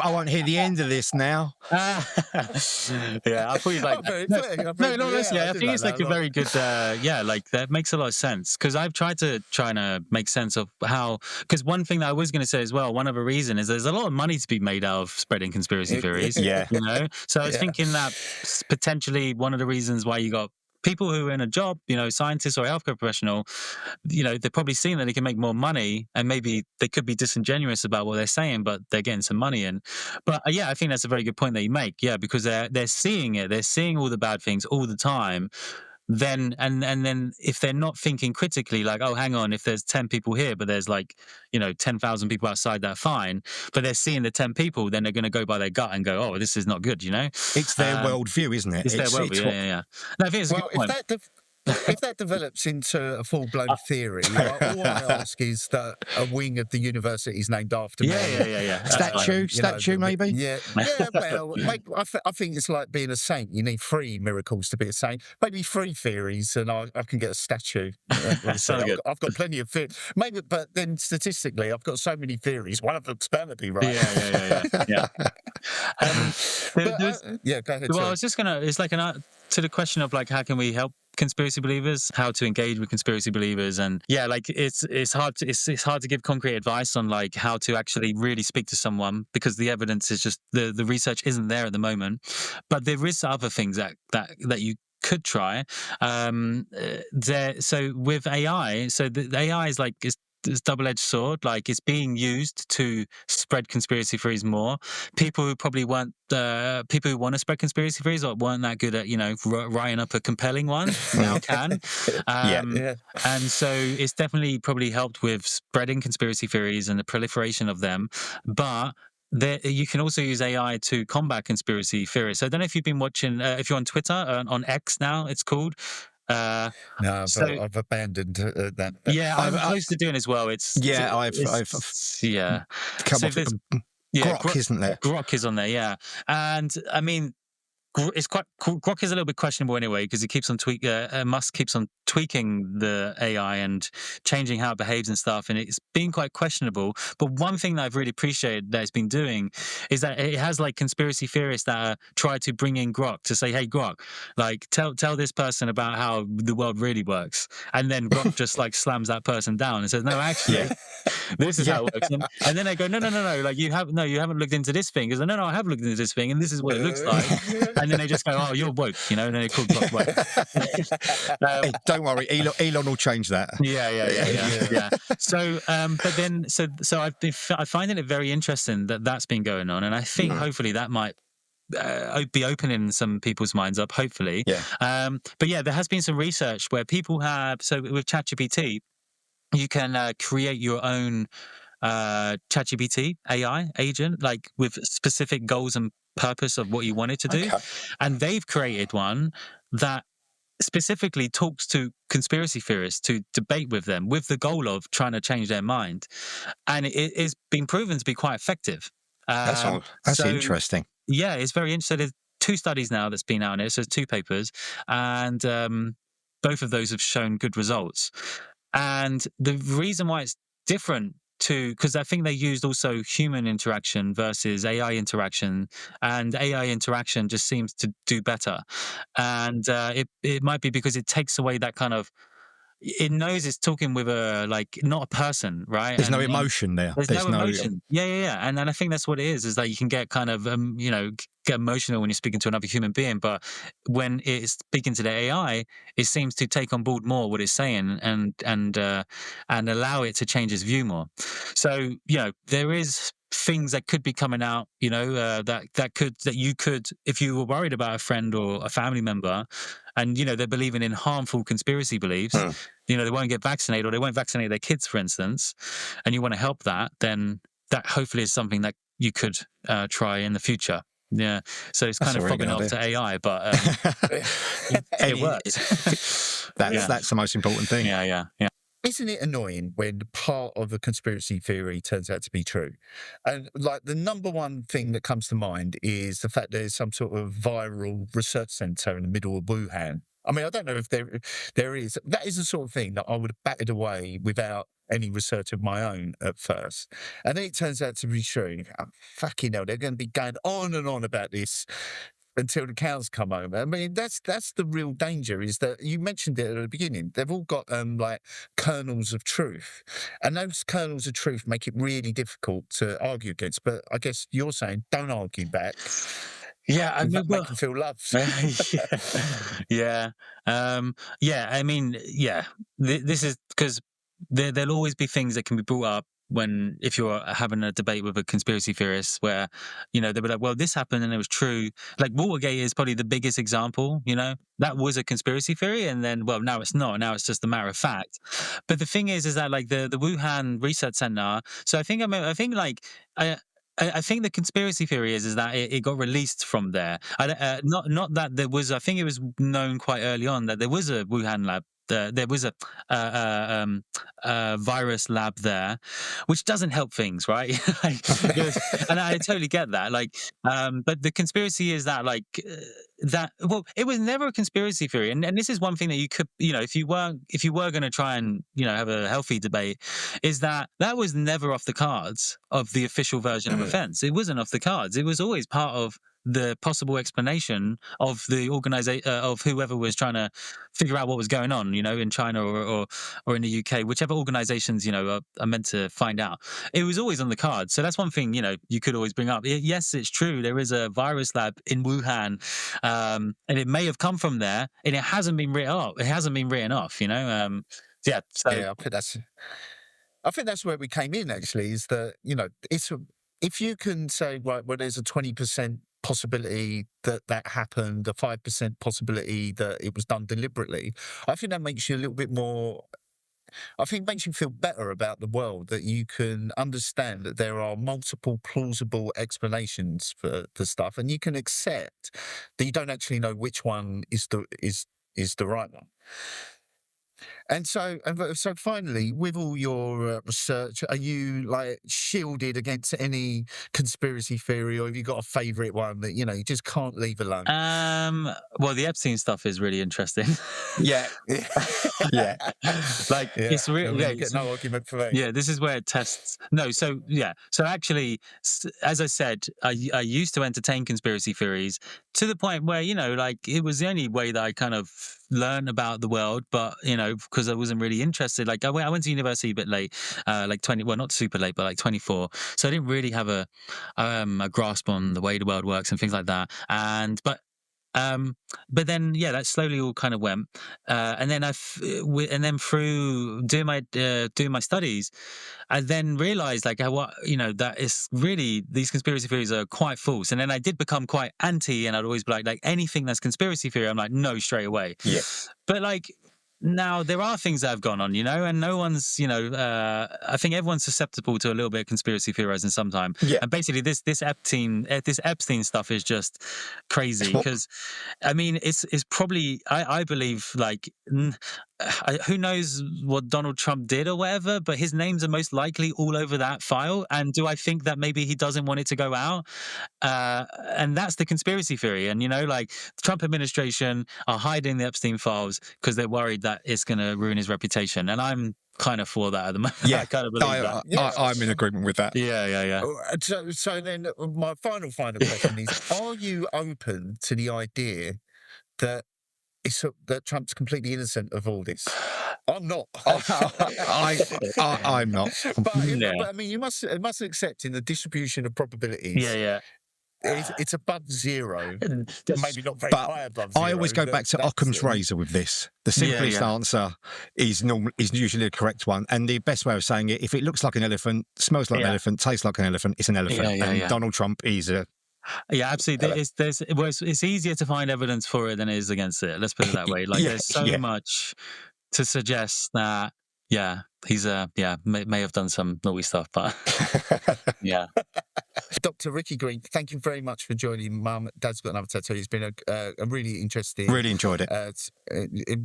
won't hear the end of this now. I thought you'd like that. Honestly, I think it's like a very good, that makes a lot of sense. Because I've tried to make sense of how, because one thing that I was going to say as well, one of the reasons is there's a lot of money to be made out of spreading conspiracy theories. So I was thinking that potentially one of the reasons why you got people who are in a job, scientists or a healthcare professional, they're probably seeing that they can make more money, and maybe they could be disingenuous about what they're saying, but they're getting some money in. But I think that's a very good point that you make. Because they're seeing it, they're seeing all the bad things all the time. Then if they're not thinking critically, like, oh, hang on, if there's 10 people here, but there's 10,000 people outside, that fine. But they're seeing the 10 people, then they're going to go by their gut and go, oh, this is not good, It's their worldview, isn't it? It's their worldview, No, I think it's a good point. if that develops into a full-blown theory, all I ask is that a wing of the university is named after me. Yeah. Statue, maybe? Yeah. Well, I think it's like being a saint. You need 3 miracles to be a saint. Maybe 3 theories, and I can get a statue. Sounds good. I've got plenty of theories. Maybe, but then statistically, I've got so many theories. One of them's bound to be right. Yeah. Go ahead. Well, I was just it's like to the question of like, how can we help conspiracy believers, how to engage with conspiracy believers, and like it's hard to give concrete advice on like how to actually really speak to someone, because the evidence is just the research isn't there at the moment. But there is other things that you could try. So with AI, the AI is like it's double-edged sword. Like, it's being used to spread conspiracy theories more. People who probably weren't people who want to spread conspiracy theories or weren't that good at writing up a compelling one now can. And so it's definitely probably helped with spreading conspiracy theories and the proliferation of them. But you can also use AI to combat conspiracy theories. So I don't know if you've been watching, if you're on Twitter, on X now, it's called. No, I've abandoned that. Yeah, I'm close to doing as well. I've come off it. Grok, isn't there? Grok is on there, yeah. And I mean, it's Grok is a little bit questionable anyway, because it keeps on Musk keeps on tweaking the AI and changing how it behaves and stuff, and it's been quite questionable. But one thing that I've really appreciated that it's been doing is that it has like conspiracy theorists that try to bring in Grok to say, "Hey, Grok, like tell this person about how the world really works," and then Grok just like slams that person down and says, "No, actually, this is how it works." And then they go, "No, like you haven't looked into this thing." Because no, I have looked into this thing, and this is what it looks like. And then they just go, "Oh, you're woke," and then they call Grok woke. Hey, don't worry, Elon will change that. Yeah. So, I find it very interesting that that's been going on, and I think hopefully that might be opening some people's minds up. Hopefully, but yeah, there has been some research where people have. So with ChatGPT, you can create your own ChatGPT AI agent, like with specific goals and purpose of what you want it to do. And they've created one that specifically talks to conspiracy theorists to debate with them with the goal of trying to change their mind. And it is being proven to be quite effective. That's interesting. Yeah, it's very interesting. There's 2 studies now that's been out on it. So 2 papers, and both of those have shown good results. And the reason why it's different because I think they used also human interaction versus AI interaction, and AI interaction just seems to do better. And it might be because it takes away that kind of, it knows it's talking with not a person, right? There's no emotion there. There's no emotion. Yeah. And I think that's what it is that you can get kind of, get emotional when you're speaking to another human being. But when it's speaking to the AI, it seems to take on board more what it's saying and allow it to change its view more. So, there is things that could be coming out, that you could, if you were worried about a friend or a family member, and they're believing in harmful conspiracy beliefs, they won't get vaccinated, or they won't vaccinate their kids, for instance, and you want to help that, then that hopefully is something that you could try in the future. Yeah, so it's kind of fobbing off to AI, but it works. That's the most important thing. Yeah. Isn't it annoying when part of a conspiracy theory turns out to be true? And like the number one thing that comes to mind is the fact there's some sort of viral research centre in the middle of Wuhan. I mean, I don't know if there is. That is the sort of thing that I would have batted away without any research of my own at first. And then it turns out to be true. Oh, fucking hell, they're going to be going on and on about this until the cows come home. I mean, that's the real danger, is that you mentioned it at the beginning. They've all got like kernels of truth, and those kernels of truth make it really difficult to argue against. But I guess you're saying don't argue back. Yeah, I mean, make them feel loved. Yeah. I mean, this is because there'll always be things that can be brought up if you're having a debate with a conspiracy theorist, where they'll be like, well, this happened and it was true. Like Watergate is probably the biggest example. That was a conspiracy theory, and then, well, now it's not. Now it's just a matter of fact. But the thing is that like the Wuhan Research Center. So I think I think the conspiracy theory is that it got released from there. Not that there was. I think it was known quite early on that there was a Wuhan lab. There was a virus lab there, which doesn't help things, right? And I totally get that. But the conspiracy is that well, it was never a conspiracy theory, and this is one thing that you could, if you were going to try and have a healthy debate, is that was never off the cards of the official version of events. It wasn't off the cards. It was always part of the possible explanation of the organization of whoever was trying to figure out what was going on, in China or in the UK, whichever organizations are meant to find out. It was always on the cards. So that's one thing you could always bring up. Yes, it's true. There is a virus lab in Wuhan, and it may have come from there, and it hasn't been written off. It hasn't been written off. Yeah. So yeah, I think that's where we came in. Actually, is that if you can say, right, well, there's a 20% possibility that happened, a 5% possibility that it was done deliberately, I think that makes you a little bit more. I think it makes you feel better about the world, that you can understand that there are multiple plausible explanations for stuff, and you can accept that you don't actually know which one is the right one. And so finally, with all your research, are you shielded against any conspiracy theory, or have you got a favourite one that you just can't leave alone? Well, the Epstein stuff is really interesting. Yeah. Yeah. It's really get no argument for that. Yeah, this is where it tests. No, so actually, as I said, I used to entertain conspiracy theories to the point where it was the only way that I kind of learn about the world, but because I wasn't really interested. I went to university a bit late, 20, well, not super late, but 24, so I didn't really have a grasp on the way the world works and things like that. But then that slowly all kind of went, and then through doing my studies, I then realized that is really, these conspiracy theories are quite false. And then I did become quite anti, and I'd always be like anything that's conspiracy theory, I'm like, no, straight away. Yeah. But now there are things that have gone on, and no one's, I think everyone's susceptible to a little bit of conspiracy theorizing sometime. Yeah. And basically this Epstein stuff is just crazy because, I mean, it's probably, I believe, who knows what Donald Trump did or whatever, but his names are most likely all over that file. And do I think that maybe he doesn't want it to go out? And that's the conspiracy theory. And, the Trump administration are hiding the Epstein files because they're worried that it's going to ruin his reputation. And I'm kind of for that at the moment. Yeah, I kind of believe that. I'm in agreement with that. Yeah. So then my final question is, are you open to the idea that Trump's completely innocent of all this? I'm not. I'm not. But I mean, you must accept, in the distribution of probabilities. Yeah. It's above zero. Maybe not very high above zero. I always go back to Occam's razor with this. The simplest answer is usually the correct one. And the best way of saying it, if it looks like an elephant, smells like an elephant, tastes like an elephant, it's an elephant. Donald Trump is a... Yeah, absolutely. It's easier to find evidence for it than it is against it. Let's put it that way. There's so much to suggest that, he's may have done some naughty stuff, but yeah. Dr. Ricky Green, thank you very much for joining. Mum, Dad's Got Another Tattoo. It's been a really interesting. Really enjoyed it.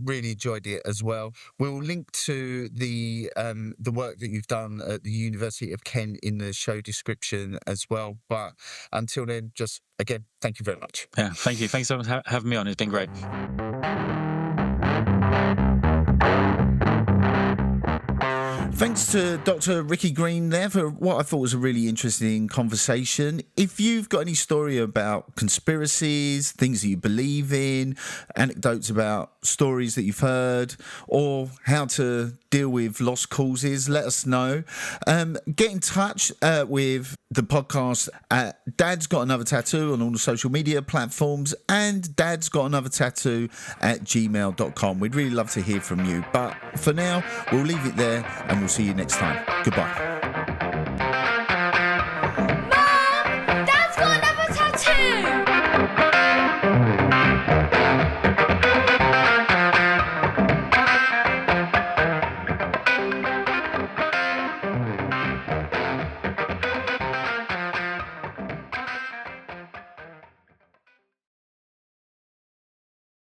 Really enjoyed it as well. We'll link to the work that you've done at the University of Kent in the show description as well. But until then, just again, thank you very much. Yeah, thank you. Thanks so much for having me on. It's been great. Thanks to Dr. Ricky Green there for what I thought was a really interesting conversation. If you've got any story about conspiracies, things that you believe in, anecdotes about stories that you've heard, or how to deal with lost causes, let us know. Get in touch with the podcast at Dad's Got Another Tattoo on all the social media platforms, and Dad's Got Another Tattoo at gmail.com. We'd really love to hear from you. But for now, we'll leave it there, and we'll see you next time. Goodbye.